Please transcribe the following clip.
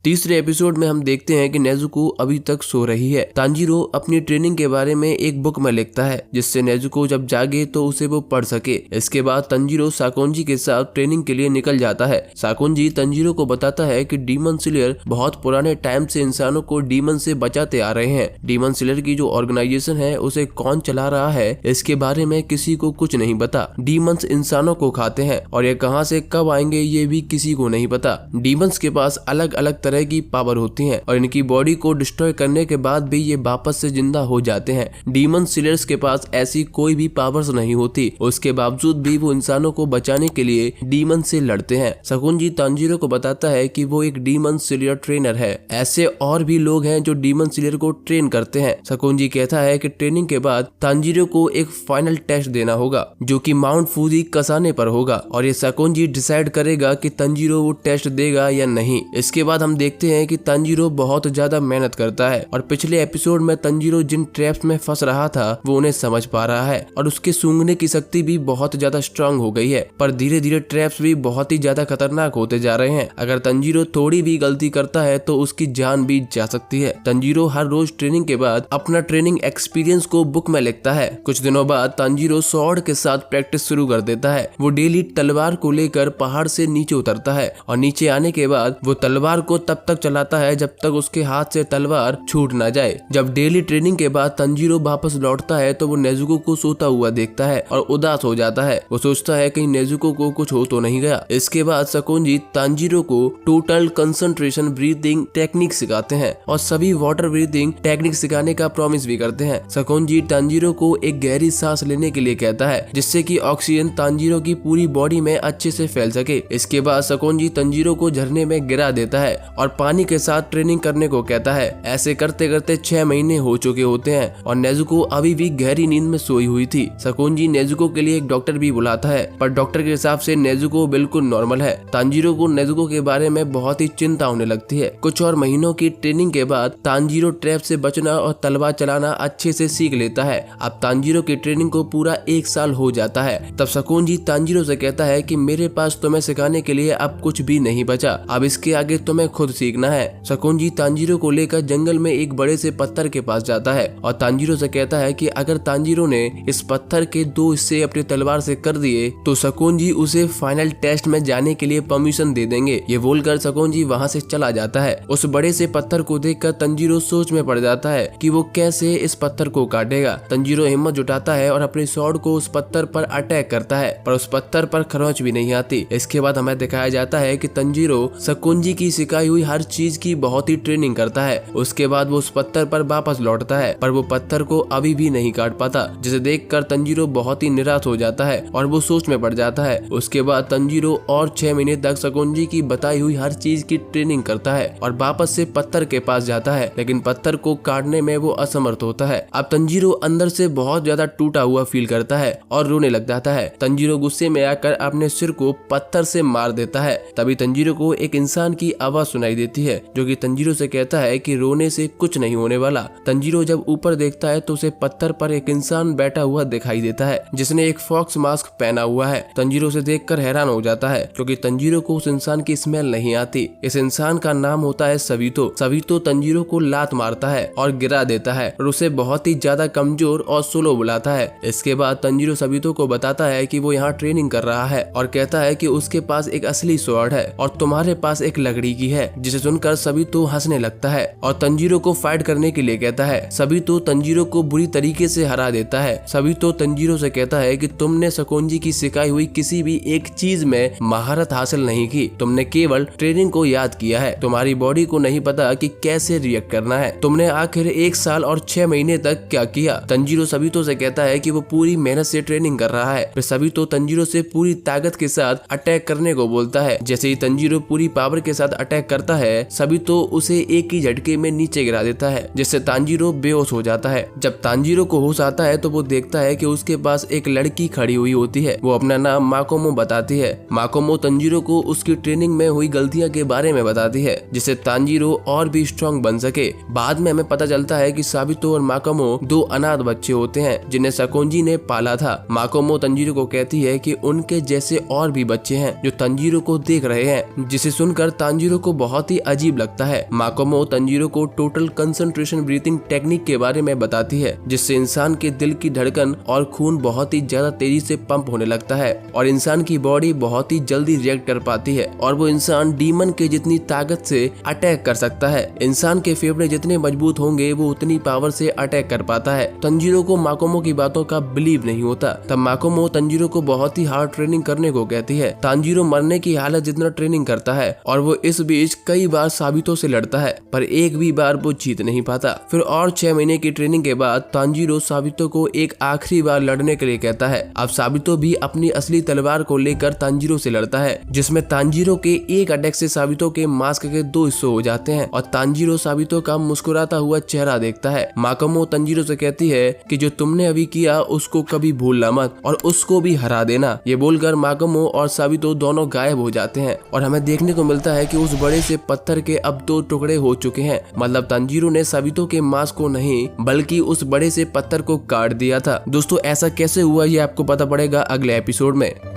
तीसरे एपिसोड में हम देखते हैं कि नेजुको अभी तक सो रही है। तांजीरो अपनी ट्रेनिंग के बारे में एक बुक में लिखता है जिससे नेजुको जब जागे तो उसे वो पढ़ सके। इसके बाद तांजीरो साकोंजी के साथ ट्रेनिंग के लिए निकल जाता है। साकोंजी तांजीरो को बताता है कि डीमन स्लेयर बहुत पुराने टाइम से इंसानों को डीमन से बचाते आ रहे हैं। डीमन स्लेयर की जो ऑर्गेनाइजेशन है उसे कौन चला रहा है इसके बारे में किसी को कुछ नहीं पता। डीमंस इंसानों को खाते हैं और ये कहां से कब आएंगे ये भी किसी को नहीं पता। डीमंस के पास अलग अलग तरह की पावर होती है और इनकी बॉडी को डिस्ट्रॉय करने के बाद भी ये वापस से जिंदा हो जाते हैं। डीमन स्लेयर्स के पास ऐसी कोई भी पावर्स नहीं होती, उसके बावजूद भी वो इंसानों को बचाने के लिए डीमन से लड़ते हैं। साकोंजी तांजीरो को बताता है कि वो एक डीमन स्लेयर ट्रेनर है। ऐसे और भी लोग हैं जो डीमन स्लेयर को ट्रेन करते हैं। साकोंजी कहता है कि ट्रेनिंग के बाद तांजीरो को एक फाइनल टेस्ट देना होगा जो कि माउंट फूजी कसाने पर होगा और ये साकोंजी डिसाइड करेगा कि तांजीरो वो टेस्ट देगा या नहीं। इसके बाद हम देखते हैं कि तांजीरो बहुत ज्यादा मेहनत करता है और पिछले एपिसोड में तांजीरो जिन ट्रैप्स में फंस रहा था वो उन्हें समझ पा रहा है और उसके सूंघने की शक्ति भी बहुत ज्यादा स्ट्रांग हो गई है। पर धीरे धीरे ट्रैप्स भी बहुत ही ज्यादा खतरनाक होते जा रहे हैं। अगर तांजीरो थोड़ी भी गलती करता है तो उसकी जान भी जा सकती है। तांजीरो हर रोज ट्रेनिंग के बाद अपना ट्रेनिंग एक्सपीरियंस को बुक में लिखता है। कुछ दिनों बाद तांजीरो स्वॉर्ड के साथ प्रैक्टिस शुरू कर देता है। वो डेली तलवार को लेकर पहाड़ से नीचे उतरता है और नीचे आने के बाद वो तलवार को तब तक चलाता है जब तक उसके हाथ से तलवार छूट ना जाए। जब डेली ट्रेनिंग के बाद तांजीरो वापस लौटता है तो वो नेजुको को सोता हुआ देखता है और उदास हो जाता है। वो सोचता है कहीं नेजुको को कुछ हो तो नहीं गया। इसके बाद साकोंजी तांजीरो को टोटल कंसंट्रेशन ब्रीथिंग टेक्निक सिखाते हैं और सभी वाटर ब्रीथिंग टेक्निक सिखाने का प्रॉमिस भी करते हैं। साकोंजी तांजीरो को एक गहरी सांस लेने के लिए कहता है जिससे कि ऑक्सीजन तांजीरो की पूरी बॉडी में अच्छे से फैल सके। इसके बाद साकोंजी तांजीरो को झरने में गिरा देता है और पानी के साथ ट्रेनिंग करने को कहता है। ऐसे करते करते 6 महीने हो चुके होते हैं और नेजुको अभी भी गहरी नींद में सोई हुई थी। साकोंजी नेजुको के लिए एक डॉक्टर भी बुलाता है पर डॉक्टर के हिसाब से नेजुको बिल्कुल नॉर्मल है। तांजीरो को नेजुको के बारे में बहुत ही चिंता होने लगती है। कुछ और महीनों की ट्रेनिंग के बाद तांजीरो ट्रैप से बचना और तलवार चलाना अच्छे से सीख लेता है। अब तांजीरो की ट्रेनिंग को पूरा 1 साल हो जाता है। तब साकोंजी तांजीरो से कहता है कि मेरे पास तुम्हें सिखाने के लिए अब कुछ भी नहीं बचा, अब इसके आगे तुम्हें खुद सीखना है। साकोंजी तांजीरो को लेकर जंगल में एक बड़े से पत्थर के पास जाता है और तांजीरो से कहता है कि अगर तांजीरो ने इस पत्थर के 2 हिस्से अपनी तलवार से कर दिए तो साकोंजी उसे फाइनल टेस्ट में जाने के लिए परमिशन दे देंगे। ये बोलकर साकोंजी वहाँ से चला जाता है। उस बड़े से पत्थर को देखकर तांजीरो सोच में पड़ जाता है कि वो कैसे इस पत्थर को काटेगा। तांजीरो हिम्मत जुटाता है और अपनी स्वॉर्ड को उस पत्थर पर अटैक करता है पर उस पत्थर पर खरोंच भी नहीं आती। इसके बाद हमें दिखाया जाता है कि तांजीरो साकोंजी की सिखाई हुई हर चीज की बहुत ही ट्रेनिंग करता है। उसके बाद वो उस पत्थर पर वापस लौटता है पर वो पत्थर को अभी भी नहीं काट पाता, जिसे देखकर तांजीरो बहुत ही निराश हो जाता है और वो सोच में पड़ जाता है। उसके बाद तांजीरो और 6 महीने तक साकोंजी की बताई हुई हर चीज की ट्रेनिंग करता है और वापस से पत्थर के पास जाता है, लेकिन पत्थर को काटने में वो असमर्थ होता है। अब तांजीरो अंदर से बहुत ज्यादा टूटा हुआ फील करता है और रोने लग जाता है। तांजीरो गुस्से में आकर अपने सिर को पत्थर से मार देता है। तभी तांजीरो को एक इंसान की आवाज सुनाई देती है जो कि तांजीरो से कहता है कि रोने से कुछ नहीं होने वाला। तांजीरो जब ऊपर देखता है तो उसे पत्थर पर एक इंसान बैठा हुआ दिखाई देता है जिसने एक फॉक्स मास्क पहना हुआ है। तांजीरो उसे देखकर हैरान हो जाता है क्योंकि तांजीरो को उस इंसान की स्मेल नहीं आती। इस इंसान का नाम होता है सवितो। सवितो तांजीरो को लात मारता है और गिरा देता है और उसे बहुत ही ज्यादा कमजोर और स्लो बुलाता है। इसके बाद तांजीरो सवितो को बताता है कि वो यहाँ ट्रेनिंग कर रहा है और कहता है कि उसके पास एक असली स्वॉर्ड है और तुम्हारे पास एक लकड़ी की है, जिसे सुनकर सवितो हंसने लगता है और तांजीरो को फाइट करने के लिए कहता है। सवितो तांजीरो को बुरी तरीके से हरा देता है। सवितो तांजीरो से कहता है कि तुमने साकोंजी की सिखाई हुई किसी भी एक चीज में महारत हासिल नहीं की, तुमने केवल ट्रेनिंग को याद किया है। तुम्हारी बॉडी को नहीं पता कि कैसे रिएक्ट करना है। तुमने आखिर 1 साल और 6 महीने तक क्या किया। तांजीरो सवितो से कहता है कि वो पूरी मेहनत से ट्रेनिंग कर रहा है। फिर सवितो तांजीरो से पूरी ताकत के साथ अटैक करने को बोलता है। जैसे ही तांजीरो पूरी पावर के साथ अटैक करता है सवितो उसे एक ही झटके में नीचे गिरा देता है, जिससे तांजीरो बेहोश हो जाता है। जब तांजीरो को होश आता है तो वो देखता है कि उसके पास एक लड़की खड़ी हुई होती है। वो अपना नाम माकोमो बताती है। माकोमो तांजीरो को उसकी ट्रेनिंग में हुई गलतियां के बारे में बताती है जिससे तांजीरो और भी स्ट्रॉन्ग बन सके। बाद में हमें पता चलता है कि सवितो और माकोमो 2 अनाथ बच्चे होते हैं जिन्हें साकोंजी ने पाला था। माकोमो तांजीरो को कहती है कि उनके जैसे और भी बच्चे हैं जो तांजीरो को देख रहे हैं, जिसे सुनकर तांजीरो को बहुत ही अजीब लगता है। माकोमो तंजीरो को टोटल कंसंट्रेशन ब्रीथिंग टेक्निक के बारे में बताती है, जिससे इंसान के दिल की धड़कन और खून बहुत ही ज्यादा तेजी से पंप होने लगता है और इंसान की बॉडी बहुत ही जल्दी रिएक्ट कर पाती है और वो इंसान डीमन के जितनी ताकत से अटैक कर सकता है। इंसान के फेफड़े जितने मजबूत होंगे वो उतनी पावर से अटैक कर पाता है। तंजीरो को माकोमो की बातों का बिलीव नहीं होता। तब माकोमो तंजीरो को बहुत ही हार्ड ट्रेनिंग करने को कहती है। तांजीरो मरने की हालत जितना ट्रेनिंग करता है और वो इस बीच कई बार साबितो से लड़ता है, पर एक भी बार वो जीत नहीं पाता। फिर और 6 महीने की ट्रेनिंग के बाद तांजीरो साबितो को एक आखिरी बार लड़ने के लिए कहता है। अब साबितो भी अपनी असली तलवार को लेकर तांजीरो से लड़ता है, जिसमें तांजीरो के एक अटैक से साबितो के मास्क के 2 हिस्से हो जाते हैं और तांजीरो साबितो का मुस्कुराता हुआ चेहरा देखता है। माकोमो तंजीरो से कहती है कि जो तुमने अभी किया उसको कभी भूलना मत और उसको भी हरा देना। ये बोलकर माकोमो और साबितो दोनों गायब हो जाते हैं और हमें देखने को मिलता है कि उस बड़े से पत्थर के अब 2 टुकड़े हो चुके हैं। मतलब तंजीरो ने साबितो के मास्क को नहीं बल्कि उस बड़े से पत्थर को काट दिया था। दोस्तों ऐसा कैसे हुआ ये आपको पता पड़ेगा अगले एपिसोड में।